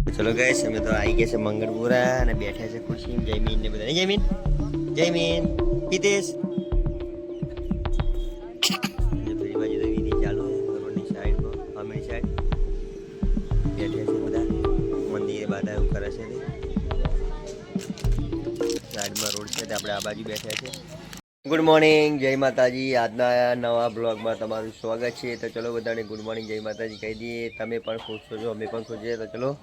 ચલો ગાઈસ અમે તો આવી ગયા છે મંગળપુરા અને બેઠા છે ખુશી જયમીન ને બધા જયમીન જયમીન હિતેશ પેલી બાજુ તો વિધિ ચાલુ છે રોડની સાઈડમાં અમેરી સાઈડ બેઠા છે બધા મંદિરે બાધા એવું કરે છે સાઈડમાં રોડ છે આપણે આ બાજુ બેઠા છે ગુડ મોર્નિંગ જય માતાજી આજના નવા બ્લોગમાં તમારું સ્વાગત છે તો ચલો બધાને ગુડ મોર્નિંગ જય માતાજી કહી દઈએ તમે પણ ખુશ છો અમે પણ ખુશ છીએ તો ચલો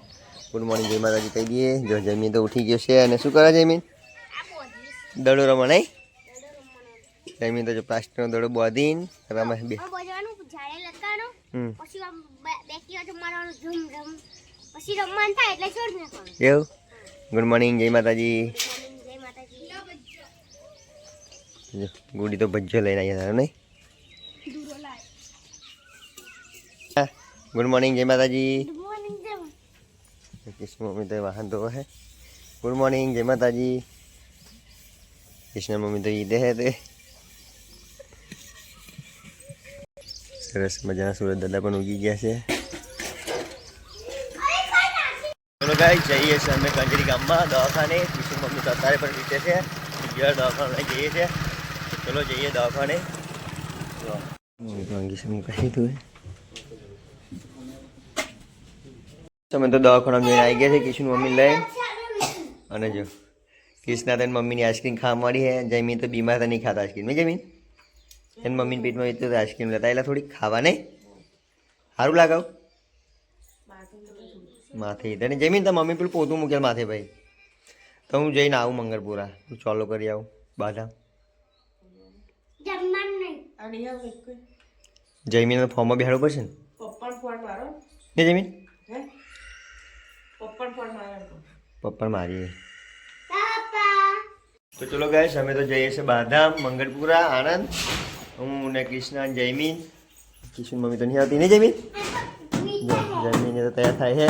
ગુડ મોર્નિંગ જય માતાજી કહી દઈએ જો જમીન તો ઉઠી ગયો છે અને શું કરે જમીન દડો રમવા નહીં જમીન તો જો પ્લાસ્ટિકનો દડો બાંધીને રમે બે એવું ગુડ મોર્નિંગ જય માતાજી ગુડી તો ભજ્જો લઈને આવ્યા નહીં ગુડ મોર્નિંગ જય માતાજી કૃષ્ણ મમ્મી તો વાહન ધોવા હે ગુડ મોર્નિંગ જય માતાજી કૃષ્ણ મમ્મી તો ઈદે હે તે સરસ મજાના સુરત દાદા પણ ઉગી ગયા છે ચલો ગાઈસ જઈએ છીએ અમે કંજરી ગામમાં દવાખાને કૃષ્ણ મમ્મી તો અત્યારે પણ રીતે છે બીજા દવાખાને જઈએ છીએ ચલો જઈએ દવાખાને કહી દઉં તમે તો દવાખાના જઈને આવી ગયા છે કિશન મમ્મી લઈને અને જો કિશના તને મમ્મીની આઈસ્ક્રીમ ખાવા મળી છે જમીન તો બીમાર તો નહીં ખાતા આઈસ્ક્રીમ નહીં જમીન એને મમ્મીને પેટમાં તો આઈસ્ક્રીમ લેતા એટલે થોડીક ખાવા નહીં સારું લાગાવ માથે તને જમીન તો મમ્મી પેલું પોતું મૂકેલ માથે ભાઈ તો હું જઈને આવું મંગળપુરા હું ચોલો કરી આવું બાધા જમીન ફોર્મમાં બેહાડવું પડશે ને જમીન પપ્પા મારીએ તો ચલો ગાઈસ અમે તો જઈએ છીએ બાધામ મંગળપુરા આણંદ હું ને કૃષ્ણ જયમીન કૃષ્ણ મમ્મી તો નહીં આવતી નહીં જયમીન જયમીન તો તૈયાર થાય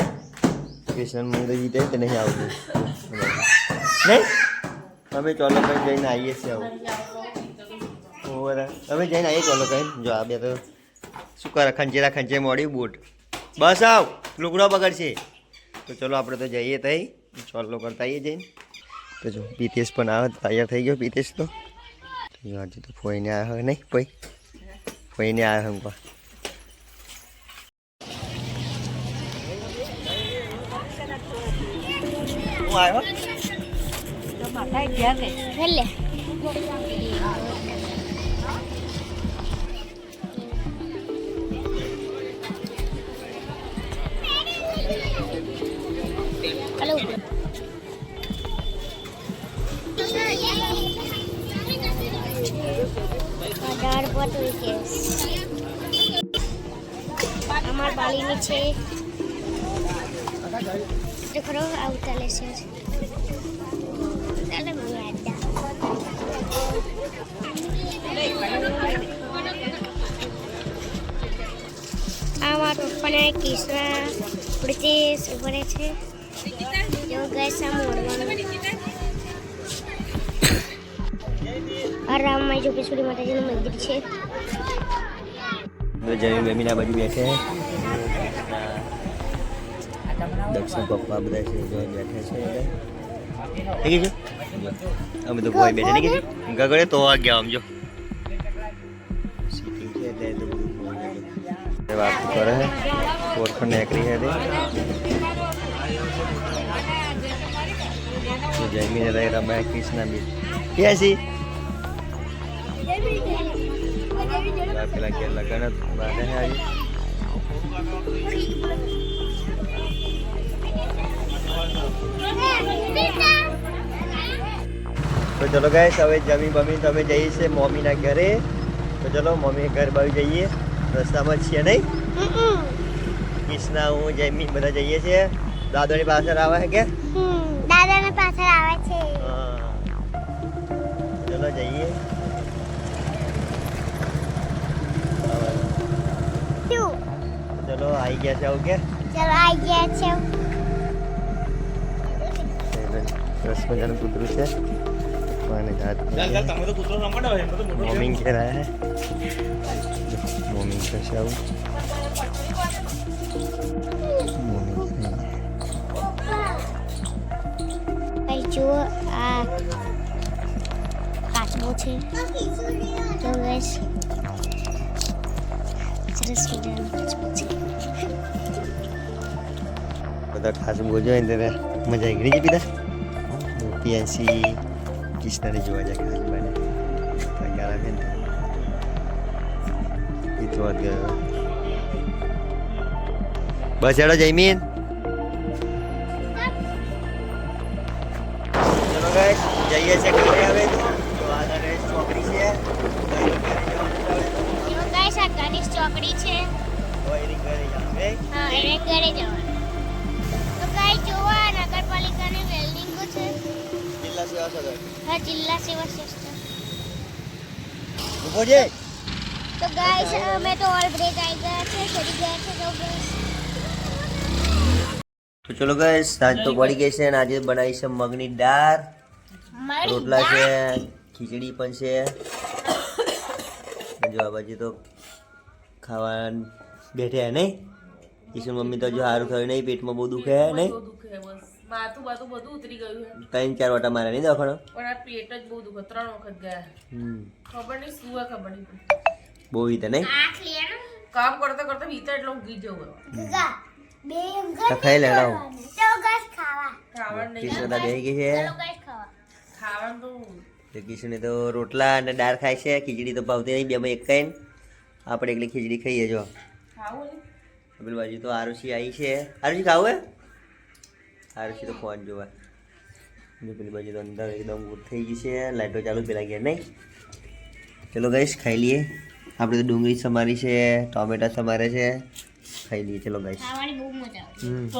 છે કૃષ્ણ મમ્મી તો જીતે તો નહીં આવતું નહીં અમે ચોલો કઈ જઈને આવીએ છીએ આવું અમે જઈને આવીએ ચોલો કઈ જો આ બે તો શું કરે ખંચે મોડી બૂટ બસ આવ લુગડો બગડશે તો ચલો આપણે તો જઈએ તઈ ચોલ્લો કરતા આવીએ જઈને તો જો પિતેશ પણ આવે તૈયાર થઈ ગયો પિતેશ તો હજી તો ફોઈને આવ્યો હોય નહીં ફોઈને આવ્યો હું અમાર બાલીની છે તો ખરો આવતા લેશે ચાલે મને આડા આમાં પપ્પાને કિસ્સા પ્રિતેશ ઉભરે છે જો ગેસા મોડવાનું આ રામમાઈ જો પેશોડી માતાજીનું મંદિર છે જમીન બેમીના બાજુ બેઠે દક્ષિણ પપ્પા બધા છે જો બેઠે છે છે અમે તો કોઈ બેઠે નહીં ગગડે તો આ ગયા આમ જો સીટિંગ છે એટલે તો વાત કરે છે ઓળખણ નીકળી છે તે જમીને રહી રમાય કૃષ્ણ બી ક્યાં છે પેલા કે લગન બાંધે છે આજે તો ચલો ગાઈસ હવે જમી બમી તમે જઈએ છીએ મમ્મીના ઘરે તો ચલો મમ્મી ઘર બાજુ જઈએ રસ્તામાં છીએ નહીં કૃષ્ણા હું જમીન બધા જઈએ છીએ દાદાની પાછળ આવે છે કે દાદાની પાછળ આવે છે હા ચલો જઈએ ચલો આવી ગયા છે આવું કે ચલો આવી ગયા છે સરસ મજાનું કૂતરું છે મમ્મી ઘેર આવ્યા હે મમ્મી છે આવું મમ્મી જુઓ આ કાચબો છે તો ગાઈસ સરસ મજાનો કાચબો છે. બધા ખાસ બોજો ને ત્યારે મજા આવી ગઈ પીધા પીએનસી કિશનાને જોવા જાય ખાસ બને તૈયાર આવે ને એ તો વાત ગયો બસ હેડો જયમીન ચલો ગાઈસ જઈએ છે ઘરે હવે તો આ ઘરે છોકરી છે જો ગાઈસ આ ગણેશ ચોકડી છે. ઓય ઘરે જાવે હા એને ઘરે જવાનું. તો ગાઈસ જુઓ આ નગરપાલિકાની બિલ્ડિંગો છે. જિલ્લા સેવા સદર હા જિલ્લા સેવા સસ્તા. ઉભો જે તો ગાઈસ અમે તો ઓલ બ્રેક આવી ગયા છે ચડી ગયા છે તો ગાઈસ તો ચલો ગાઈસ સાંજ તો પડી ગઈ છે અને આજે બનાવી છે મગની દાળ રોટલા છે ખીચડી પણ છે જો આ બાજુ તો ખાવા બેઠ્યા નહીં ઈશુ મમ્મી તો જો સારું થયું નહીં પેટમાં બહુ દુખે નહીં માથું બાથું બધું ઉતરી ગયું છે 3-4 વાટા મારે નહીં દવાખાનો પણ આ પેટ જ બહુ દુખે 3 વખત ગયા ખબર નહીં શું હોય ખબર નહીં બહુ વીતે નહીં આખ લેનો કામ કરતા કરતા વીતા એટલે ઊંઘી જવું ગગા બે તો ખાઈ લેડો તો ગાઈસ ખાવા ખાવાનું નહીં કિશન બેહી ગઈ છે ચલો ગાઈસ ખાવા. ખાવાનું તો તો કિશને તો રોટલા અને દાળ ખાય છે ખીચડી તો ભાવતી નહીં બેમાં એક ખાઈને આપણે એકલી ખીચડી ખાઈએ જો ખાવું ને પેલી બાજુ તો આરુષી આવી છે આરુષી ખાવું હે આરુષી તો ફોન જોવા ને પેલી બાજુ તો અંદર એકદમ ગુડ થઈ ગઈ છે લાઈટો ચાલુ પેલા ગયા નહીં ચલો ગાઈસ ખાઈ લઈએ આપણે તો ડુંગળી સમારી છે ટોમેટા સમારે છે ખાઈ લઈએ ચલો ગાઈસ ખાવાની બહુ મજા આવે.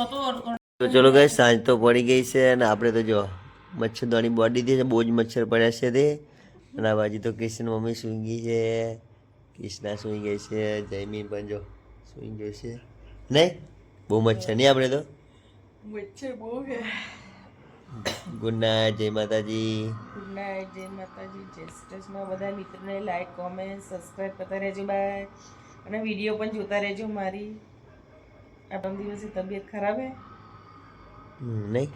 તો તો ચલો ગાઈસ સાંજ તો પડી ગઈ છે અને આપણે તો જો મચ્છરદાની બોડી દે છે બહુ જ મચ્છર પડ્યા છે તે અને આ બાજુ તો કિશન મમ્મી સૂઈ ગઈ છે કિશના સૂઈ ગઈ છે જયમીન પણ જો સૂઈ ગઈ છે નહીં બહુ મચ્છર નહીં આપણે તો મચ્છર બહુ છે ગુડ નાઇટ જય માતાજી ગુડ નાઇટ જય માતાજી જય શ્રી કૃષ્ણ બધા મિત્રોને લાઈક કોમેન્ટ સબસ્ક્રાઈબ કરતા રહેજો બાય અને વિડીયો પણ જોતા રહેજો મારી આ 3 દિવસની તબિયત ખરાબ હે નહીં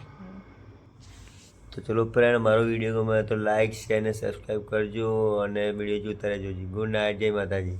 તો ચલો ફ્રેન્ડ મારો વિડીયો ગમે તો લાઈક શેર અને સબસ્ક્રાઈબ કરજો અને વિડીયો જોતા રહેજો ગુડ નાઇટ જય માતાજી